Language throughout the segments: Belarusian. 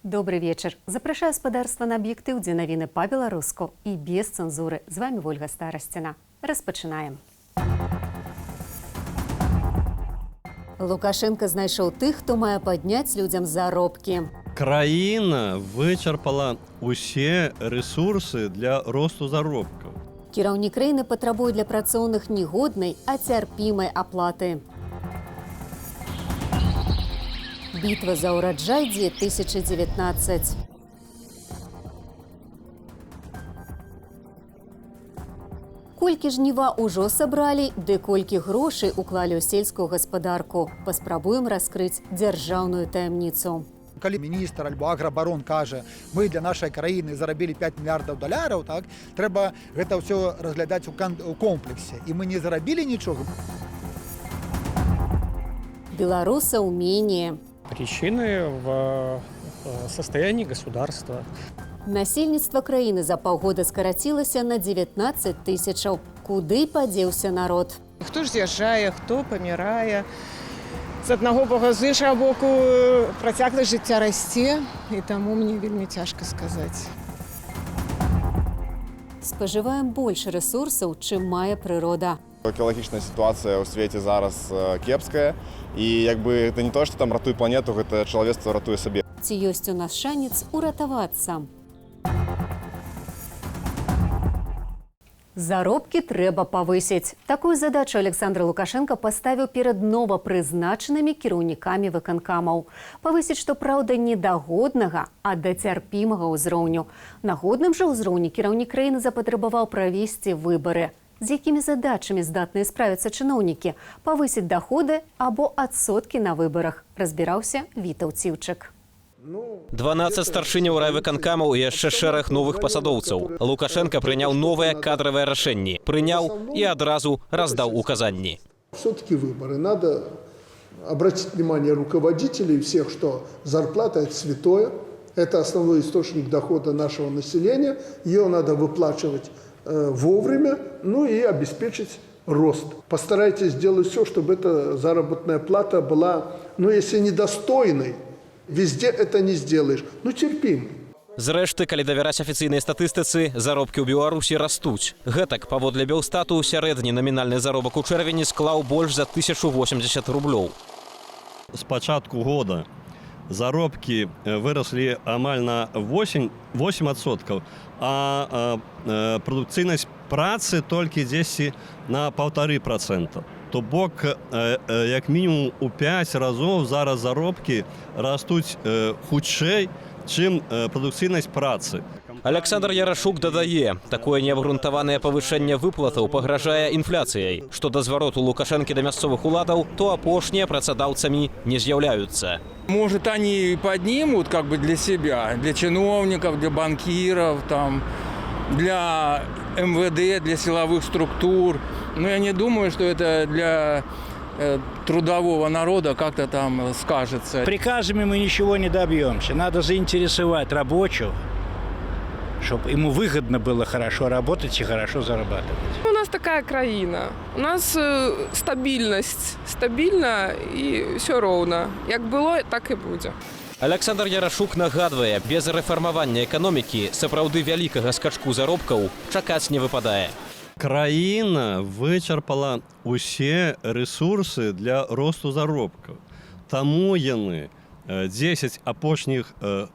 Добрый вечер. Запрашаю спадарства на аб'ектыў, дзе навіны па-беларуску і без цэнзуры. З вами Ольга Старасціна. Распачынаем. Лукашенко знайшоў тых, хто мае падняць людзям заробкі. Краіна вычарпала усе рэсурсы для росту заробкаў. Кіраўнік краіны патрабуе для працоўных не годнай, а цярпімай аплаты. Бітва за ўраджай 2019. Колькі жніва ўжо сабралі, ды колькі грошай уклалі ў сельскую гаспадарку. Паспрабуем раскрыць дзяржаўную таямніцу. Калі міністр альбо аграбарон кажа, мы для нашай краіны зарабілі 5 мільярдаў даляраў, так, трэба гэта ўсё разглядаць у комплексе. І мы не зарабілі нічога. Беларуса умение. Причины в состоянии государства. Насельніцтва краіны за паўгода скарацілася на 19 тысячаў. Куды падзеўся народ? Хто ж з'язджае, хто памірае. З аднаго боку, з іншага боку, працягласць жыцця расце, і таму мне вельмі цяжка сказаць. Спажываем больш рэсурсаў, чым мае прырода. Экалагічная сітуацыя ў свеце зараз кепская. І гэта не то, што там ратуе планету, гэта чалавецтва ратуе сабе. Ці ёсць у нас шанец уратавацца? Заробкі трэба павысіць. Такую задачу Александр Лукашенко паставіў перад новапрызначанымі кіраўнікамі выканкамаў. Павысіць, што праўда, не да годнага, а да цярпімага ўзроўню. На годным жа ўзроўні кіраўнік краіны запатрабаваў правесці выбары. З якімі задачамі здатныя справіцца чыноўнікі? Павысіць даходы або адсоткі на выбарах? Разбіраўся Вітаў Ціўчык. 12 старшыняў райвыканкамаў і яшчэ шэраг новых пасадоўцаў. Лукашенко прыняў новыя кадравыя рашэнні. Прыняў і адразу раздаў указанні. Все-таки выборы. Надо обратить внимание руководителей всех, что зарплата – это святое. Это основной источник дохода нашего населения. Ее надо выплачивать вовремя, и обеспечить рост. Постарайтесь сделать все, чтобы эта заработная плата была, если недостойной, везде это не сделаешь, терпимой. Зрэшты, калі давяраць афіцыйнай статыстыцы, заробкі ў Беларусі растуць. Гэтак, паводле Белстату, сярэдні намінальны заробак у чэрвені склаў больш за 1080 рублёў. З пачатку года заробкі выраслі амаль на 8%, а прадукцыйнасць працы толькі дзесьці на 1,5%. То бок, як мінімум у 5 разоў зараз заробкі растуць хутчэй, чым прадукцыйнасць працы. Александр Ярашук дадае, такое неабгрунтаванае павышэнне выплатаў пагражае інфляцыяй. Што да звароту Лукашэнкі да мясцовых уладаў, то апошнія працадаўцамі не з'яўляюцца. Может, они поднимут для себя, для чиновников, для банкиров, для МВД, для силовых структур. Но я не думаю, что это для трудового народа как-то там скажется. Приказами мы ничего не добьемся. Надо заинтересовать рабочего, чтобы ему выгодно было хорошо работать и хорошо зарабатывать. У нас такая краіна. У нас стабільнасць. Стабільна і все роўна. Як было, так і будзе. Александр Ярашук нагадвае, без рэфармавання эканомікі сапраўды вялікага скачку заробкаў чакаць не выпадае. Краіна вычарпала усе рэсурсы для росту заробкаў. Таму яны 10 апошніх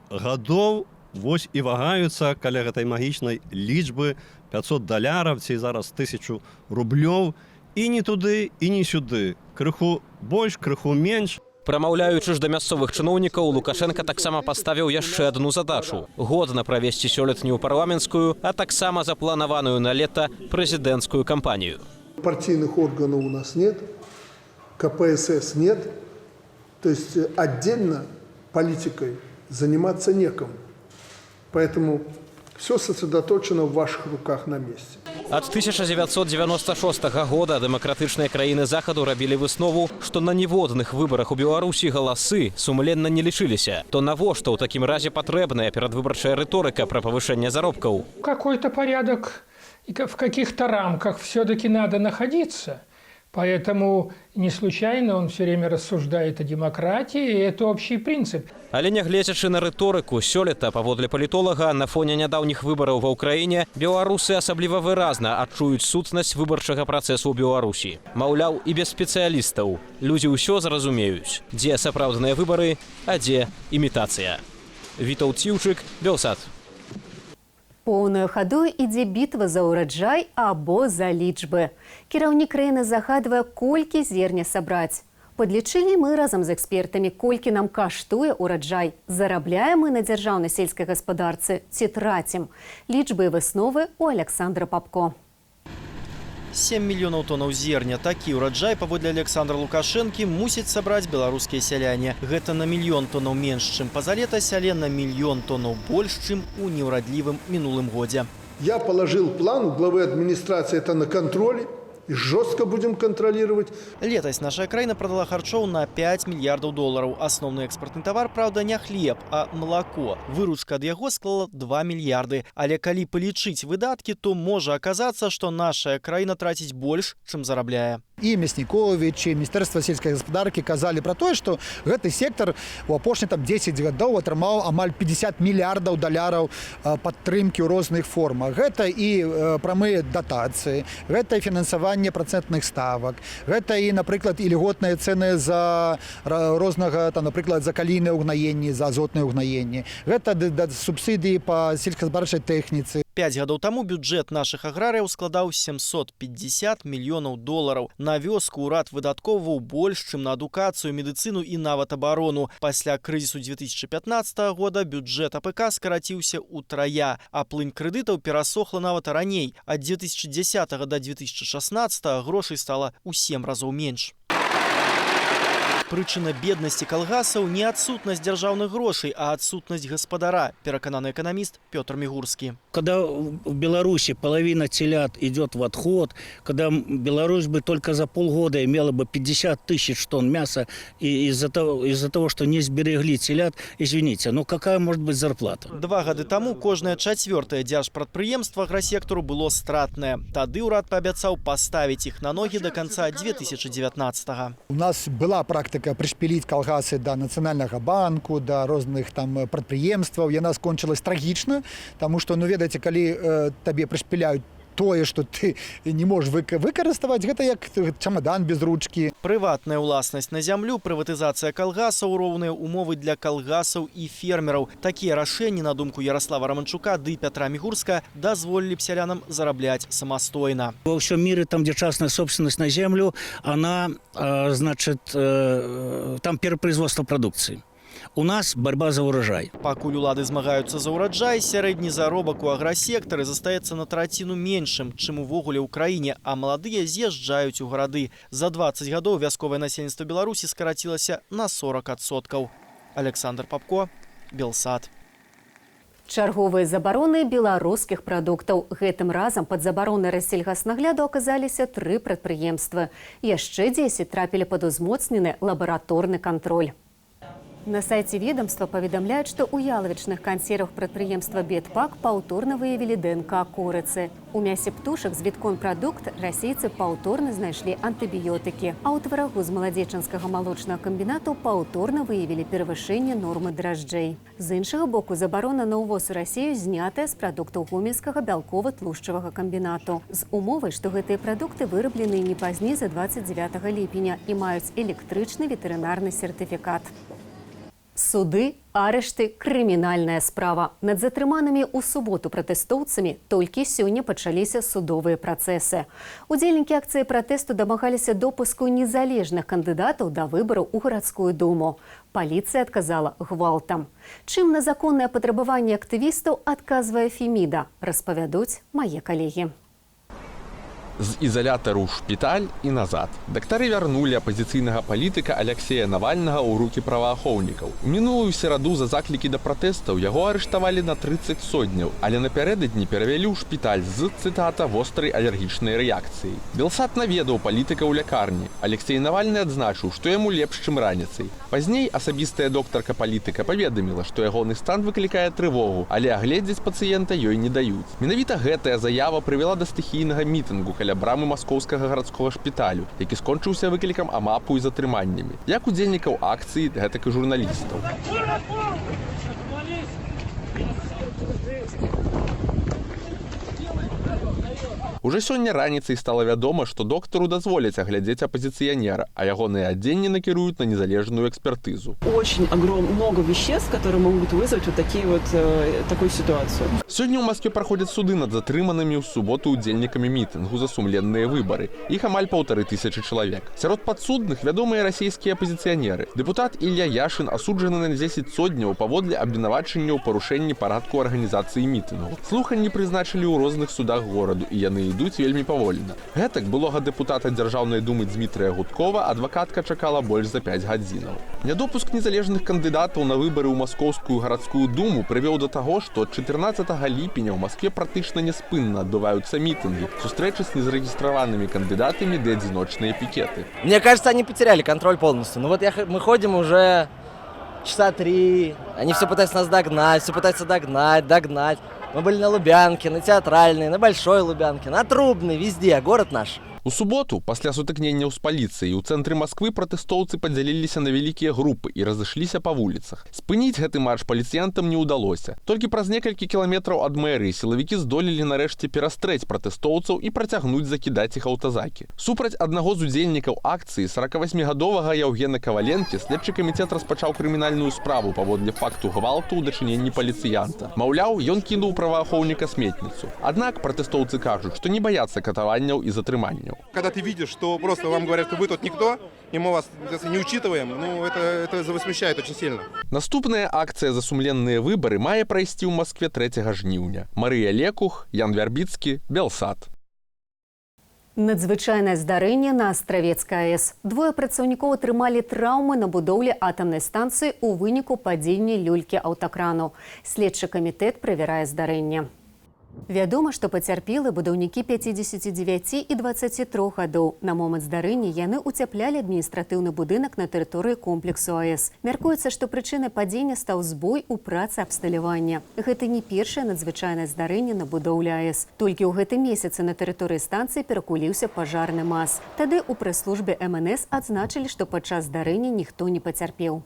гадоў вось і вагаюцца каля гэтай магічнай лічбы 500 даляраў ці зараз 1000 рублёў. І не туды, і не сюды. Крыху больш, крыху менш. Прамаўляючы ж да мясцовых чыноўнікаў, Лукашенко таксама паставіў яшчэ адну задачу – годна правесці сёлетнюю парламенцкую, а таксама запланаваную на лета прэзідэнцкую кампанію. Партийных органов у нас нет, КПСС нет, то есть отдельно политикой заниматься некому. Поэтому все сосредоточено в ваших руках на месте. Ад 1996 года дэмакратычныя краіны Захаду рабілі выснову, што на ніводных выбарах у Беларусі галасы сумленна не лічыліся. То навошта ў такім разе патрэбная перадвыбарчая рыторыка пра павышэнне заробкаў? Какой-то порядок, в каких-то рамках все-таки надо находиться. Поэтому не случайно он все время рассуждает о демократии, и это общий принцип. Але нягледзячы на рыторыку, сёлета, паводле палітолага, на фоне нядаўніх выбараў ва ўкраіне беларусы асабліва выразна адчуюць сутнасць выбарчага працэсу ў Беларусі. Маўляў, і без спецыялістаў людзі ўсё зразумеюць, дзе сапраўдныя выбары, а дзе імітацыя. Вітаўт Ціўчык, Белсат. Поўнаю хадою ідзе бітва за ўраджай або за лічбы. Кіраўнік краіны загадвае, колькі зерня сабраць. Падлічылі мы разам з экспертамі, колькі нам каштуе ўраджай. Зарабляем мы на дзяржаўнай сельскай гаспадарцы ці трацім. Лічбы і высновы у Александра Папко. 7 мільёнаў тонаў зерня. Такі ўраджай, паводле Александра Лукашэнкі, мусяць сабраць беларускія сяляне. Гэта на 1 мільён тонаў менш, чым пазалетась, але на 1 мільён тонаў больш, чым у неўрадлівым минулым годзе. Я положил план у главы администрации это на контроле. И жестко будем контролировать. Летась наша краіна продала харчоў на 5 мільярдаў долараў. Асноўны экспартны тавар, правда, не хлеб, а молоко. Выручка ад яго склала 2 мільярды. Але калі палічыць выдаткі, то можа аказацца, што наша краіна траціць больш, чым зарабляе. І Мясніковіч, і Міністэрства сельскай гаспадаркі казалі пра тое, што гэты сектар у апошнія 10 гадоў атрымаў амаль 50 мільярдаў даляраў падтрымкі ў розных формах. Гэта і прамыя датацыі, гэта і фінансаванне працэнтных ставак, гэта і, напрыклад, і льготныя цэны за рознага, напрыклад, за калійныя ўгнаенні, за азотныя ўгнаенні. Гэта субсідыі па сельскагаспадарчай тэхніцы. 5 гадоў таму бюджэт нашых аграрыяў складаў 750 мільёнаў долараў. На вёску ўрад выдаткоўваў больш, чым на адукацыю, медыцыну і нават абарону. Пасля крызісу 2015 года бюджэт АПК скараціўся ўтрая, а плынь крэдытаў перасохла нават раней. Ад 2010 до 2016 грошай стала ў 7 разоў менш. Прычына беднасці калгасаў не адсутнасць дзяржаўных грошай, а адсутнасць гаспадара, перакананы эканаміст Пётр Мігурскі. Когда в Беларуси половина телят идет в отход, когда Беларусь бы только за полгода имела бы 50 тысяч тонн мяса, и из-за того, что не сберегли телят, извините, ну какая может быть зарплата? 2 гады таму кожнае 4-е дзяржпрадпрыемства аграсектару было стратнае. Тады ўрад паабяцаў паставіць іх на ногі до конца 2019-го. У нас была практика прышпіліць калгасы да Нацыянальнага банку, да розных там прадпрыемстваў. Яна скончылась трагічна, таму што, ну ведаеце, калі табе прышпіляюць тое, што ты не можаш выкарыставаць, гэта як чамадан без ручкі. Прыватная ўласнасць на зямлю, прыватызацыя калгасаў, роўныя умовы для калгасаў і фермераў. Такія рашэнні, на думку Ярослава Романчука ды Пятра Мігурска, дазволілі б сялянам зарабляць самастойна. Во всем мире, там, где частная собственность на землю, она, значит, там перепроизводство продукции. У нас борьба за урожай. Пакуль улады змагаюцца за ўраджай, сярэдні заробак у аграсектары застаецца на траціну меншым, чым увогуле ў краіне, а маладыя з'язджаюць у гарады. За 20 гадоў вясковае насельніцтва Беларусі скарацілася на 40%. Александр Папко, Белсат. Чарговыя забароны беларускіх прадуктаў. Гэтым разам пад забаронай рассельгаснагляду аказаліся 3 прадпрыемствы. Яшчэ 10 трапілі пад узмоцнены лабараторны кантроль. На сайце ведомства паведамляюць, што ў ялавічных кансервах прадпрыемства Бетпак паўторна выявілі ДНК курыцы. У мясе птушак з вітконпрадукт расейцы паўторна знайшлі антыбіётыкі, а ў тварагу з маладзечанскага малочнага камбінату паўторна выявілі перавышэнне нормы дражджэй. З іншага боку, забарона на ўвоз у Расію знятая з прадуктаў гомельскага бялкова-тлушчавага камбінату. З умовай, што гэтыя прадукты выраблены не пазней за 29 ліпеня і маюць электрычны ветэрынарны сертыфікат. Суды, арышты, крымінальная справа. Над затрыманымі ў суботу пратэстоўцамі толькі сёння пачаліся судовыя працэсы. Удзельнікі акцыі пратэсту дамагаліся допуску незалежных кандыдатаў да выбараў у гарадскую думу. Паліцыя адказала гвалтам. Чым на законнае патрабаванне актывістаў адказвае Феміда, распавядуць мае калегі. З ізалятару ў шпіталь і назад. Дактары вярнулі апазіцыйнага палітыка Алексея Навальнага ў рукі праваахоўнікаў. У мінулую сераду за заклікі да пратэстаў яго арыштавалі на 30 сотняў, але напярэдадні перавялі ў шпіталь з, цытата, вострай алергічнай рэакцыяй. Белсат наведаў палітыка ў лякарні. Алексей Навальны адзначыў, што яму лепш, чым раніцай. Пазней асабістая доктарка палітыка паведаміла, што ягоны стан выклікае трывогу, але агледзець пацыента ёй не даюць. Менавіта гэтая заява прывяла да стыхійнага мітынгу, каля брамы маскоўскага гарадскога шпіталю, які скончыўся выклікам амапу і затрыманнямі. Як удзельнікаў акцыі, гэтак і журналістаў. Уже сёння раніцай стала вядома, што доктару дазволяць аглядзець апазіцыянера, а ягоныя адзенні накіруюць на незалежную экспертызу. Очень много веществ, которые могут вызвать такую ситуацию. Сёння ў Маскве праходзяць суды над затрыманымі ў суботу удзельнікамі мітынгу за сумленныя выбары. Іх амаль 1500 чалавек. Сярод падсудных вядомыя расійскія апазіцыянеры. Дэпутат Ілля Яшын асуджаны на 10 содняў паводле абвінавачання ў парушэнні парадку арганізацыі мітынгу. Слуханні прызначылі ў розных судах гораду, і яны ідуць вельмі павольна. Гэтак былога дэпутата Дзяржаўнай думы Дмітрыя Гудкова адвакатка чакала больш за 5 гадзінаў. Нядопуск незалежных кандыдатаў на выбары ў Маскоўскую гарадскую думу прывёў да таго, што 14 ліпеня ў Маскве практычна няспынна адбываюцца мітынгі, сустрэчы з незарэгістраванымі кандыдатамі ды адзіночныя пікеты. Мне кажется, они потеряли контроль полностью. Мы ходим уже часа 3, они все пытаются нас догнать, догнать. Мы были на Лубянке, на Театральной, на Большой Лубянке, на Трубной, везде, город наш. У суботу, пасля сутыкненняў з паліцыяй, у цэнтры Масквы пратэстоўцы падзяліліся на вялікія групы і разышліся па вуліцах. Спыніць гэты марш паліцыянтам не ўдалося. Толькі праз некалькі кіламетраў ад мэрыі сілавікі здолелі нарэшце перастрэць пратэстоўцаў і працягнуць закідаць іх аўтазакі. Супраць аднаго з удзельнікаў акцыі 48-гадовага Яўгена Каваленкі следчы камітэт распачаў крымінальную справу паводле факту гвалту ў дачыненні паліцыянта. Маўляў, ён кінуў праваахоўніка сметніцу. Аднак пратэстоўцы кажуць, што не баяцца катаванняў і затрыманняў. Когда ты видишь, что просто вам говорят, что вы тут никто, и мы вас не учитываем, это возмущает очень сильно. Наступная акцыя за сумленныя выбары мае прайсці ў Маскве 3 жніўня. Марыя Лекух, Ян Вярбіцкі, Белсат. Надзвычайнае здарэнне на Астравецкай АЭС. Двое працаўнікоў атрымалі траўмы на будоўлі атамнай станцыі ў выніку падзення люлькі аўтакрану. Следчы камітэт правярае здарэнне. Вядома, што пацярпелы будаўнікі 59 і 23 гадоў. На момант здарэння яны ўцяплялі адміністратыўны будынак на тэрыторыі комплексу АЭС. Мяркуецца, што прычынай падзення стаў збой у працы абсталявання. Гэта не першае надзвычайнае здарэнне на будоўлі АЭС. Толькі ў гэтым месяцы на тэрыторыі станцыі перакуліўся пажарны мас. Тады ў прэс-службе МНС адзначылі, што падчас здарэння ніхто не пацярпеў.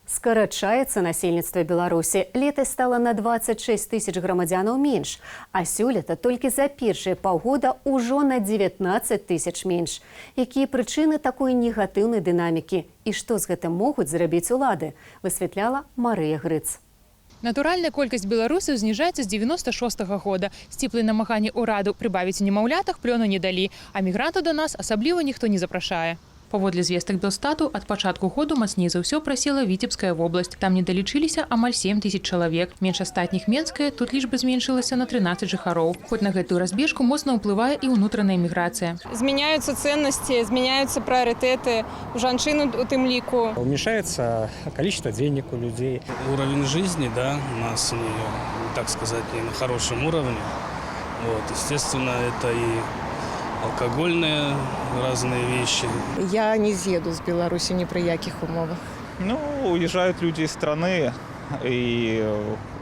Скарачаецца насельніцтва Беларусі. Летась стала на 26 тысяч грамадзянаў менш, а сёлета толькі за першыя паўгода ўжо на 19 тысяч менш. Якія прычыны такой негатыўнай дынамікі і што з гэтым могуць зрабіць улады, высвятляла Марыя Грыц. Натуральная колькасць беларусаў зніжаецца з 96-го года. Сціплыя намаганні ўраду прыбавіць у немаўлятах плёну не далі, а мігрантаў да нас асабліва ніхто не запрашае. Паводле звестак Белстату, ад пачатку году мацней за ўсё прасела Віцебская вобласць. Там не далічыліся амаль 7 тысяч чалавек. Менш астатніх Менская, тут лічба зменшылася на 13 жыхароў. Хоць на гэтую разбежку моцна ўплывае і ўнутраная міграцыя. Змяняюцца ценнасці, змяняюцца прыярытэты у жанчын у тым ліку. Уменьшается количество денег у людей. Уровень жизни, да, у нас, так сказать, не на хорошем уровне. Естественно, это и алкогольные разные вещи. Я не з'еду з Беларусі ні пры якіх умовах. Уезжают люди из страны, и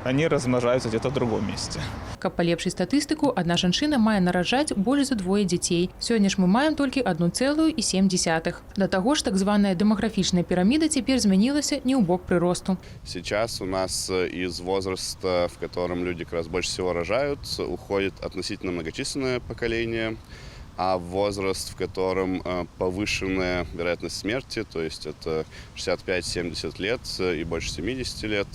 они размножаются где-то в другом месте. Каб палепшыць статыстыку, адна жанчына мае нараджаць больш за 2 дзяцей. Сёння ж мы маем толькі 1,7. Да таго ж так званая дэмаграфічная піраміда цяпер змянілася не ў бок прыросту. Сейчас у нас из возраста, в котором люди как раз больше всего рожают, уходит относительно многочисленное поколение, а возраст, в котором повышенная вероятность смерти, то есть это 65-70 лет и больше 70 лет,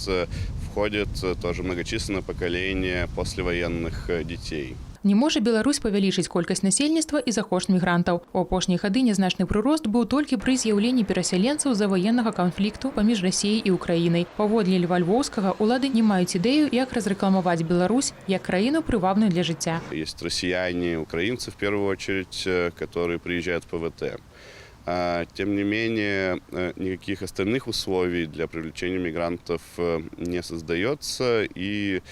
входит тоже многочисленное поколение послевоенных детей. Не можа Беларусь павялічыць колькасць насельніцтва і за кошт мігрантаў. У апошнія гады нязначны прырост быў толькі пры з'яўленні перасяленцаў з-за ваеннага канфлікту паміж Расіяй і Украінай. Паводле Льва Львоўскага, улады не маюць ідэю, як разрэкламаваць Беларусь як краіну прывабную для жыцця. Есть россияне, украинцы в первую очередь, которые приезжают в ПВТ. Тем не менее, никаких остальных условий для привлечения мигрантов не создается, и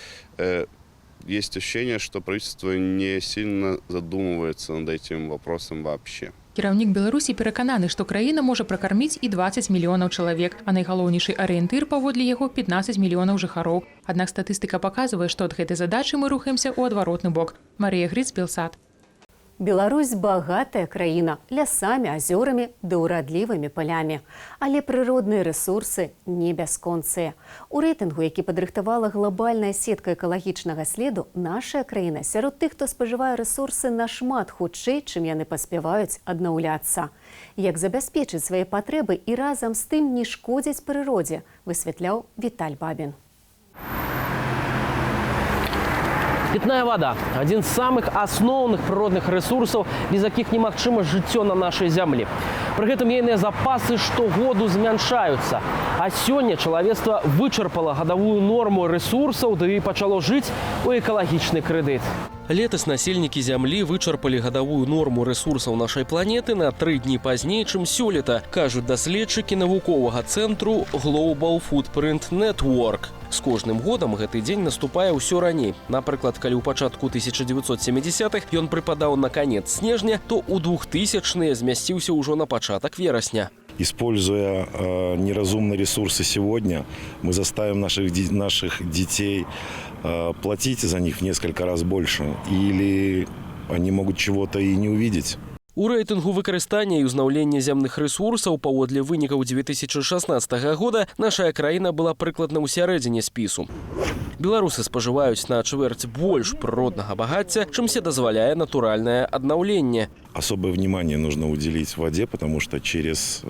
есть ощущение, что правительство не сильно задумывается над этим вопросом вообще. Кіраўнік Беларусі перакананы, што краіна можа пракарміць і 20 мільёнаў чалавек, а найгалоўнейшы арыентыр паводле яго 15 мільёнаў жыхароў. Аднак статыстыка паказвае, што ад гэтай задачы мы рухаемся ў адваротны бок. Марыя Грыц, Белсат. Беларусь багатая краіна лясамі, азёрамі ды ўрадлівымі палямі. Але прыродныя рэсурсы не бясконцыя. У рэйтынгу, які падрыхтавала глобальная сетка экалагічнага следу, наша краіна сярод тых, хто спажывае рэсурсы нашмат хутчэй, чым яны паспяваюць аднаўляцца. Як забяспечыць свае патрэбы і разам з тым не шкодзіць прыродзе, высвятляў Віталь Бабін. Питная вода – один из самых основных природных ресурсов, без якіх немагчыма жыццё на нашай зямлі. Пры гэтым ейныя запасы штогоду змяншаюцца. А сёння чалавецтва вычарпала гадавую норму ресурсаў ды пачало жыць у экалагічны крэдыт. Летась насельнікі зямлі вычарпалі гадавую норму рэсурсаў нашай планеты на 3 дні пазней, чым сёлета, кажуць даследчыкі навуковага цэнтру Global Footprint Network. З кожным годам гэты дзень наступае ўсё раней. Напрыклад, калі ў пачатку 1970-х ён прыпадаў на канец снежня, то ў 2000-е змясціўся ўжо на пачатак верасня. Используя неразумные ресурсы сегодня, мы заставим наших детей платить за них в несколько раз больше, или они могут чего-то и не увидеть. У рэйтынгу выкарыстання і ўзнаўлення зямных рэсурсаў паводле вынікаў 2016 года наша краіна была прыкладна ў сярэдзіне спісу. Беларусы спажываюць на чвэрць больш прыроднага багацця, чым се дазваляе натуральнае аднаўленне. Особое внимание нужно уделить воде, потому что через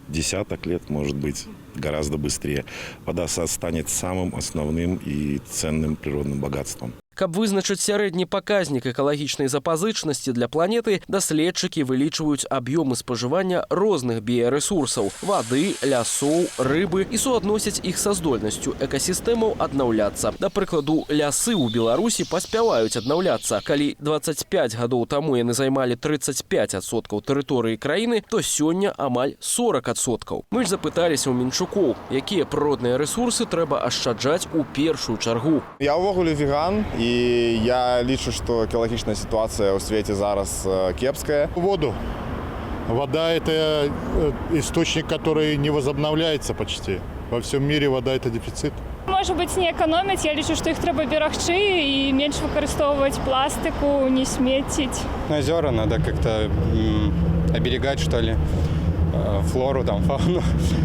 десяток лет, может быть, гораздо быстрее, вода станет самым основным и ценным природным богатством. Каб вызначыць сярэдні паказнік экалагічнай запазычнасці для планеты, даследчыкі вылічваюць аб'ёмы спажывання розных біярэсурсаў – вады, лясоў, рыбы і суадносяць іх са здольнасцю экасістэмаў аднаўляцца. Да прыкладу, лясы ў Беларусі паспяваюць аднаўляцца. Калі 25 гадоў таму яны займалі 35% тэрыторыі краіны, то сёння амаль 40%. Мы ж запыталіся ў мінчукоў, якія прыродныя рэсурсы трэба ашчаджаць у першую чаргу. Я ўвогуле веган. И я лічу, что экологичная ситуация в свете зараз кепская. Воду. Вода – это источник, который не возобновляется почти. Во всем мире вода – это дефицит. Может быть, не экономить. Я лічу, что их треба берагчы и меньше выкарыстоўваць пластику, не сметить. Озера надо как-то оберегать, что ли. Флору, там, фауну,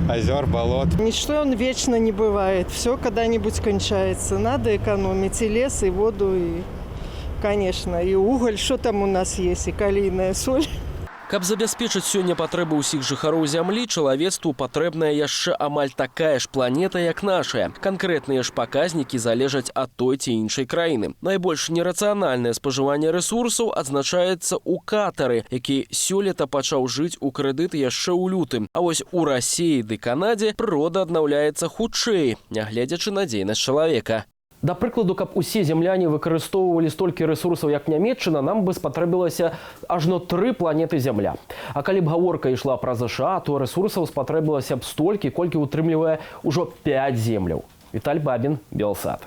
озер, болот. Ничто вечно не бывает. Все когда-нибудь кончается. Надо экономить и лес, и воду, и, конечно, и уголь. Что там у нас есть? И калийная соль. Каб забяспечыць сёння патрэбы ўсіх жыхароў зямлі, чалавецтву патрэбная яшчэ амаль такая ж планета, як нашая. Канкрэтныя ж паказнікі залежаць ад той ці іншай краіны. Найбольш нерацыянальнае спажыванне рэсурсаў адзначаецца ў Катары, які сёлета пачаў жыць у крэдыт яшчэ ў лютым. А вось у Расіі ды Канадзе прырода аднаўляецца хутчэй, нягледзячы на дзейнасць чалавека. Да прыкладу, каб усе земляне выкарыстоўвалі столькі рэсурсаў, як Нямецчына, нам бы спатрэбілася ажно 3 планеты Зямля. А калі б гаворка ішла пра ЗША, то рэсурсаў спатрэбілася б столькі, колькі ўтрымлівае ўжо 5 земляў. Віталь Бабін, Белсад.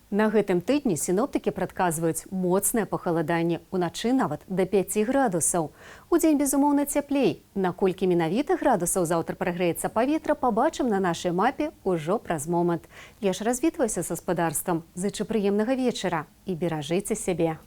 На гэтым тыдні сіноптыкі прадказваюць моцнае пахаладанне, уначы нават да 5 градусаў. Удзень, безумоўна, цяплей. Наколькі менавіта градусаў заўтра прагрэецца паветра, пабачым на нашай мапе ўжо праз момант. Я ж развітваюся са гаспадарствам. Зычу прыемнага вечара і беражыце сябе.